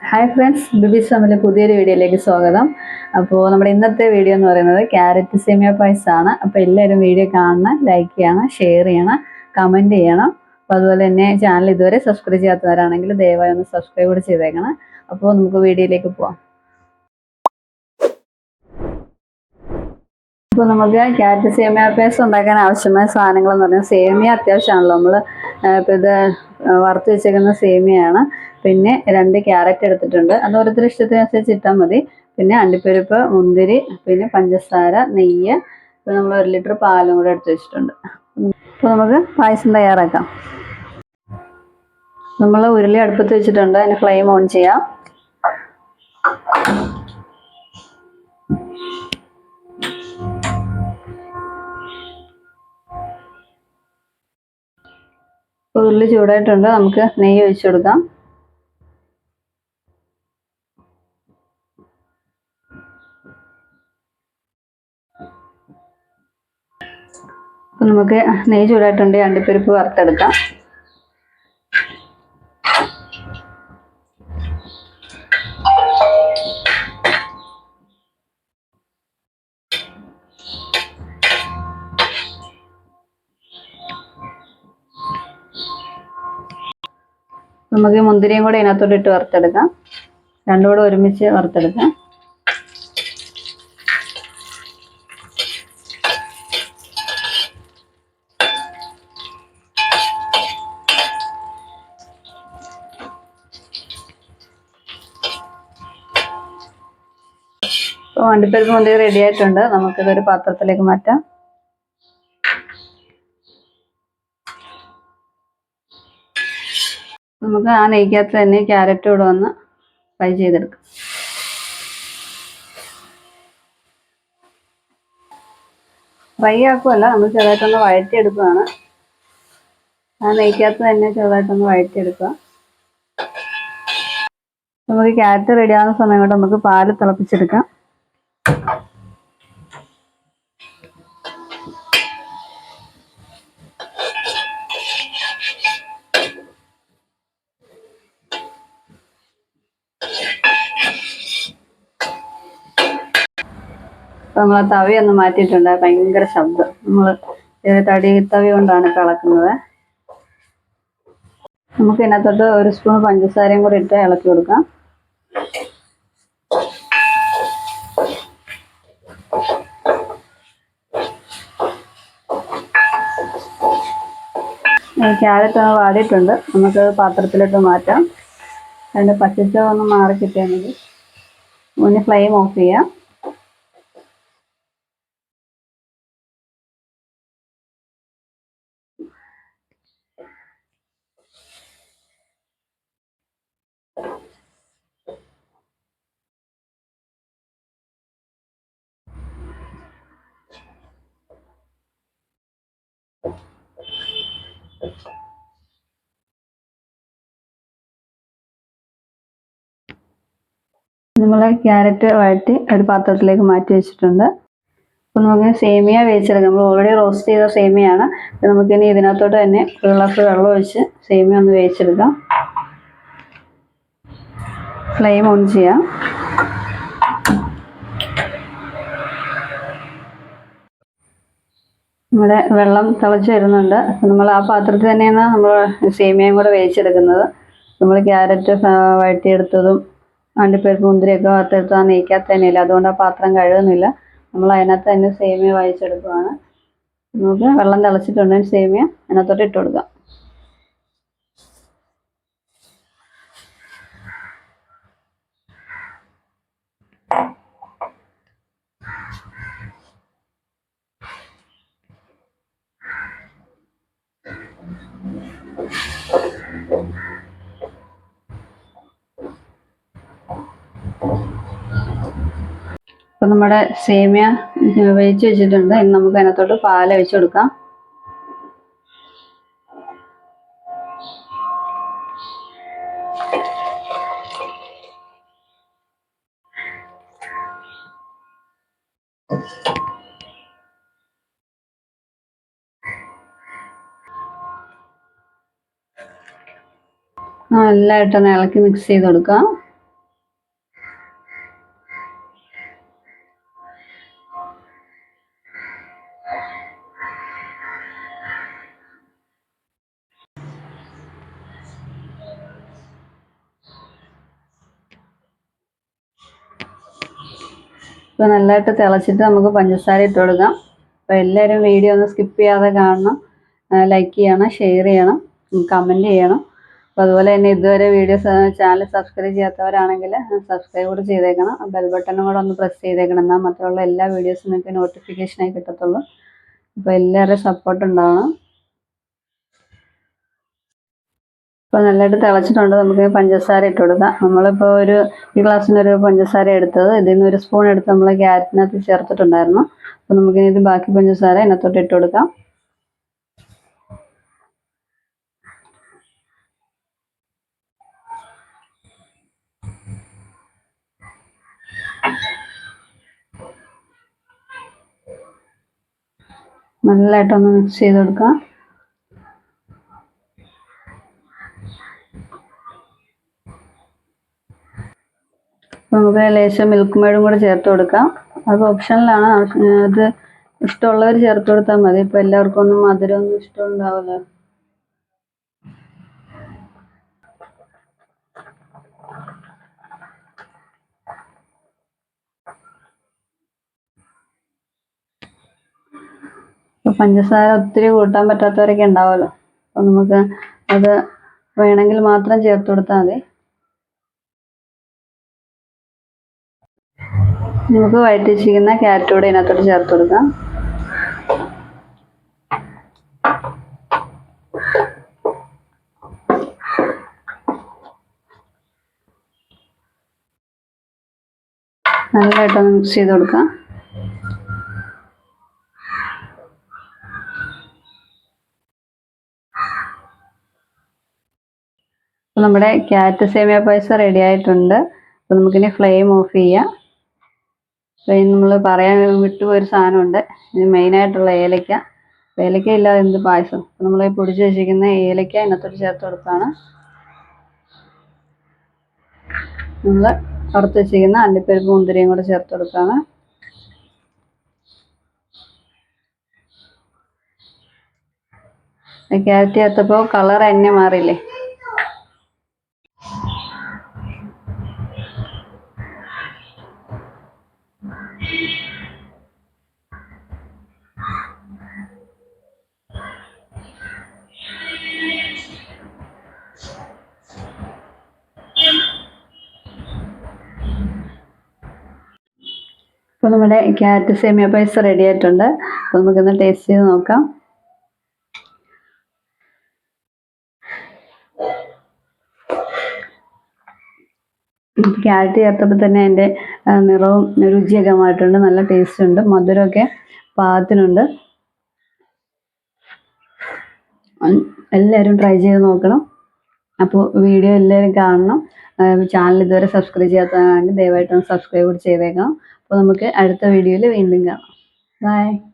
Hi friends, ബിബീസ് family പുതിയൊരു വീഡിയോയിലേക്ക് സ്വാഗതം. അപ്പോൾ നമ്മുടെ ഇന്നത്തെ വീഡിയോ എന്ന് പറയുന്നത് ക്യാരറ്റ് സേമിയ പായസമാണ്. അപ്പോൾ എല്ലാവരും വീഡിയോ കാണണം, ലൈക്ക് ചെയ്യണം, ഷെയർ ചെയ്യണം, കമൻറ്റ് ചെയ്യണം. അപ്പോൾ അതുപോലെ തന്നെ ചാനൽ ഇതുവരെ സബ്സ്ക്രൈബ് ചെയ്യാത്തവരാണെങ്കിൽ ദയവായി ഒന്ന് സബ്സ്ക്രൈബ് കൂടി ചെയ്തേക്കണം. അപ്പോൾ നമുക്ക് വീഡിയോയിലേക്ക് പോവാം. ഇപ്പോൾ നമുക്ക് ക്യാരറ്റ് സേമിയ പായസം ഉണ്ടാക്കാൻ ആവശ്യമായ സാധനങ്ങളെന്ന് പറഞ്ഞാൽ സേമിയ അത്യാവശ്യമാണല്ലോ. നമ്മൾ ഇപ്പോൾ ഇത് വറുത്ത് വെച്ചേക്കുന്ന സേമിയയാണ്. പിന്നെ 2 ക്യാരറ്റ് എടുത്തിട്ടുണ്ട്. അത് ഓരോരുത്തരുടെ ഇഷ്ടത്തിനനുസരിച്ച് ഇട്ടാൽ മതി. പിന്നെ അണ്ടിപ്പരിപ്പ്, മുന്തിരി, പിന്നെ പഞ്ചസാര, നെയ്യ്, പിന്നെ നമ്മൾ 1 ലിറ്റർ പാലും കൂടെ എടുത്ത് വെച്ചിട്ടുണ്ട്. അപ്പോൾ നമുക്ക് പായസം തയ്യാറാക്കാം. നമ്മൾ ഉരുളി അടുപ്പത്ത് വെച്ചിട്ടുണ്ട്. അതിന് ഫ്ലെയിം ഓൺ ചെയ്യാം. ഉരുളി ചൂടായിട്ടുണ്ട്. നമുക്ക് നെയ്യ് ഒഴിച്ചു കൊടുക്കാം. അപ്പം നമുക്ക് നെയ്യ് ചൂടായിട്ടുണ്ട്. അണ്ടിപ്പരിപ്പ് വറുത്തെടുക്കാം. നമുക്ക് മുന്തിരിയും കൂടെ ഇതിനകത്തോട്ട് ഇട്ട് വറുത്തെടുക്കാം. രണ്ടും കൂടെ ഒരുമിച്ച് വറുത്തെടുക്കാം. അപ്പോൾ അണ്ടിപ്പരിപ്പ് മുന്തിരി റെഡി ആയിട്ടുണ്ട്. നമുക്കിതൊരു പാത്രത്തിലേക്ക് മാറ്റാം. നമുക്ക് ആ നെയ്ക്കകത്ത് തന്നെ ക്യാരറ്റ് കൂടെ ഒന്ന് ഫ്രൈ ചെയ്തെടുക്കാം. ഫ്രൈ ആക്കുമല്ല, നമ്മൾ ചെറുതായിട്ടൊന്ന് വഴറ്റിയെടുക്കുകയാണ്. ആ നെയ്ക്കകത്ത് തന്നെ ചെറുതായിട്ടൊന്ന് വഴറ്റിയെടുക്കുക. നമുക്ക് ക്യാരറ്റ് റെഡി ആവുന്ന സമയം കൊണ്ട് നമുക്ക് പാല് തിളപ്പിച്ചെടുക്കാം. നമ്മൾ ആ തവി ഒന്ന് മാറ്റിയിട്ടുണ്ട്. ഭയങ്കര ശബ്ദം. നമ്മൾ തടി തവി കൊണ്ടാണ് ഇളക്കുന്നത്. നമുക്ക് ഇതിനകത്തോട്ട് 1 സ്പൂൺ പഞ്ചസാരയും കൂടി ഇട്ട് ഇളക്കി കൊടുക്കാം. ക്യാരറ്റ് ഒന്ന് വാടിയിട്ടുണ്ട്. നമുക്ക് പാത്രത്തിലിട്ട് മാറ്റാം. അതിൻ്റെ പച്ചച്ചോ ഒന്ന് മാറി കിട്ടിയാൽ മതി. മുന്നേ ഫ്ലെയിം ഓഫ് ചെയ്യാം. നമ്മൾ ക്യാരറ്റ് വഴറ്റി ഒരു പാത്രത്തിലേക്ക് മാറ്റി വെച്ചിട്ടുണ്ട്. അപ്പോൾ നമുക്ക് സേമിയ വേവിച്ചെടുക്കാം. നമ്മൾ ഓൾറെഡി റോസ്റ്റ് ചെയ്ത സേമിയാണ്. നമുക്കിനി ഇതിനകത്തോട്ട് തന്നെ 1 ഗ്ലാസ് വെള്ളം ഒഴിച്ച് സേമിയ ഒന്ന് വേവിച്ചെടുക്കാം. ഫ്ലെയിം ഓൺ ചെയ്യാം. നമ്മുടെ വെള്ളം തിളച്ച് വരുന്നുണ്ട്. നമ്മൾ ആ പാത്രത്തിൽ തന്നെയാണ് നമ്മൾ സേമിയയും കൂടെ വേവിച്ചെടുക്കുന്നത്. നമ്മൾ ക്യാരറ്റ് വഴറ്റിയെടുത്തതും അണ്ടിപ്പരിപ്പ് മുന്തിരിയൊക്കെ വറുത്തെടുത്ത് ആ നെയ്ക്കകത്ത് തന്നെയില്ല. അതുകൊണ്ട് ആ പാത്രം കഴുകുന്നില്ല. നമ്മൾ അതിനകത്ത് തന്നെ സേമിയ വേവിച്ചെടുക്കുകയാണ്. നമുക്ക് വെള്ളം തിളച്ചിട്ടുണ്ടെങ്കിൽ സേമിയ അതിനകത്തോട്ട് ഇട്ട് കൊടുക്കാം. അപ്പോൾ നമ്മുടെ സേമിയ വേവിച്ച് വെച്ചിട്ടുണ്ട്. ഇനി നമുക്ക് അതിനകത്തോട്ട് പാൽ ഒഴിച്ച് കൊടുക്കാം. നല്ലതായിട്ടൊന്ന് ഇളക്കി മിക്സ് ചെയ്ത് കൊടുക്കാം. ഇപ്പോൾ നല്ലതായിട്ട് തിളച്ചിട്ട് നമുക്ക് പഞ്ചസാര ഇട്ട് കൊടുക്കാം. അപ്പോൾ എല്ലാവരും വീഡിയോ ഒന്ന് സ്കിപ്പ് ചെയ്യാതെ കാണണം, ലൈക്ക് ചെയ്യണം, ഷെയർ ചെയ്യണം, കമൻറ്റ് ചെയ്യണം. അപ്പോൾ അതുപോലെ തന്നെ ഇതുവരെ ചാനൽ സബ്സ്ക്രൈബ് ചെയ്യാത്തവരാണെങ്കിൽ സബ്സ്ക്രൈബ് കൂടെ ചെയ്തേക്കണം. ബെൽ ബട്ടണും കൂടെ ഒന്ന് പ്രസ് ചെയ്തേക്കണം, എന്നാൽ മാത്രമുള്ള എല്ലാ വീഡിയോസും നിങ്ങൾക്ക് നോട്ടിഫിക്കേഷനായി കിട്ടത്തുള്ളൂ. അപ്പോൾ എല്ലാവരുടെയും സപ്പോർട്ട് ഉണ്ടാവണം. ഇപ്പോൾ നല്ലതായിട്ട് തിളച്ചിട്ടുണ്ട്. നമുക്ക് പഞ്ചസാര ഇട്ട് കൊടുക്കാം. നമ്മളിപ്പോൾ ഈ ഗ്ലാസ്സിനൊരു പഞ്ചസാര എടുത്തത്, ഇതിൽ നിന്ന് 1 സ്പൂൺ എടുത്ത് നമ്മൾ ക്യാരറ്റിനകത്ത് ചേർത്തിട്ടുണ്ടായിരുന്നു. അപ്പോൾ നമുക്കിനി ഇത് ബാക്കി പഞ്ചസാര ഇതിനകത്തോട്ട് ഇട്ട് കൊടുക്കാം. നല്ലതായിട്ടൊന്ന് മിക്സ് ചെയ്ത് കൊടുക്കാം. നമുക്ക് ലേശം മിൽക്ക് മെയ്ഡും കൂടെ ചേർത്ത് കൊടുക്കാം. അത് ഓപ്ഷനിലാണ്, അത് ഇഷ്ടമുള്ളവർ ചേർത്ത് കൊടുത്താൽ മതി. ഇപ്പോൾ എല്ലാവർക്കും ഒന്നും മധുരമൊന്നും ഇഷ്ടമുണ്ടാവില്ല. ഇപ്പോൾ പഞ്ചസാര ഒത്തിരി കൂട്ടാൻ പറ്റാത്തവരൊക്കെ ഉണ്ടാവുമല്ലോ, അപ്പോൾ നമുക്ക് അത് വേണമെങ്കിൽ മാത്രം ചേർത്ത് കൊടുത്താൽ മതി. നമുക്ക് വഴറ്റി വെച്ചിരിക്കുന്ന ക്യാരറ്റ് കൂടെ ഇതിനകത്തോട്ട് ചേർത്ത് കൊടുക്കാം. നല്ലതായിട്ടൊന്ന് മിക്സ് ചെയ്ത് കൊടുക്കാം. അപ്പോൾ നമ്മുടെ ക്യാരറ്റ് സേമിയ പായസം റെഡി ആയിട്ടുണ്ട്. അപ്പോൾ നമുക്കിനി ഫ്ലെയിം ഓഫ് ചെയ്യാം. അപ്പോൾ നമ്മൾ പറയാൻ വിട്ടുപോയൊരു സാധനമുണ്ട്, ഇത് മെയിനായിട്ടുള്ള ഏലക്ക. ഏലക്ക ഇല്ലാതെ എന്ത് പായസം. അപ്പോൾ നമ്മൾ പൊടിച്ച് വെച്ചിരിക്കുന്ന ഏലക്ക ഇതിനകത്തോട്ട് ചേർത്ത് കൊടുക്കുകയാണ്. നമ്മൾ വറുത്ത് വെച്ചിരിക്കുന്ന അണ്ടിപ്പരിപ്പ് മുന്തിരിയും കൂടെ ചേർത്ത് കൊടുക്കുകയാണ്. ക്യാരറ്റ് ചേർത്തപ്പോൾ കളർ തന്നെ മാറിയില്ലേ. ഇപ്പോൾ നമ്മുടെ ക്യാരറ്റ് സേമിയ പായസം റെഡി ആയിട്ടുണ്ട്. അപ്പോൾ നമുക്കൊന്ന് ടേസ്റ്റ് ചെയ്ത് നോക്കാം. ക്യാരറ്റ് ചേർത്തപ്പോൾ തന്നെ അതിൻ്റെ നിറവും രുചിയൊക്കെ മാറിയിട്ടുണ്ട്. നല്ല ടേസ്റ്റ് ഉണ്ട്, മധുരമൊക്കെ പാകത്തിനുണ്ട്. എല്ലാവരും ട്രൈ ചെയ്ത് നോക്കണം. അപ്പോൾ വീഡിയോ എല്ലാവരും കാണണം. ചാനൽ ഇതുവരെ സബ്സ്ക്രൈബ് ചെയ്യാത്തതാണെങ്കിൽ ദയവായിട്ടൊന്ന് സബ്സ്ക്രൈബ് കൂടി ചെയ്തേക്കണം. അപ്പോൾ നമുക്ക് അടുത്ത വീഡിയോയിൽ വീണ്ടും കാണാം. ബൈ.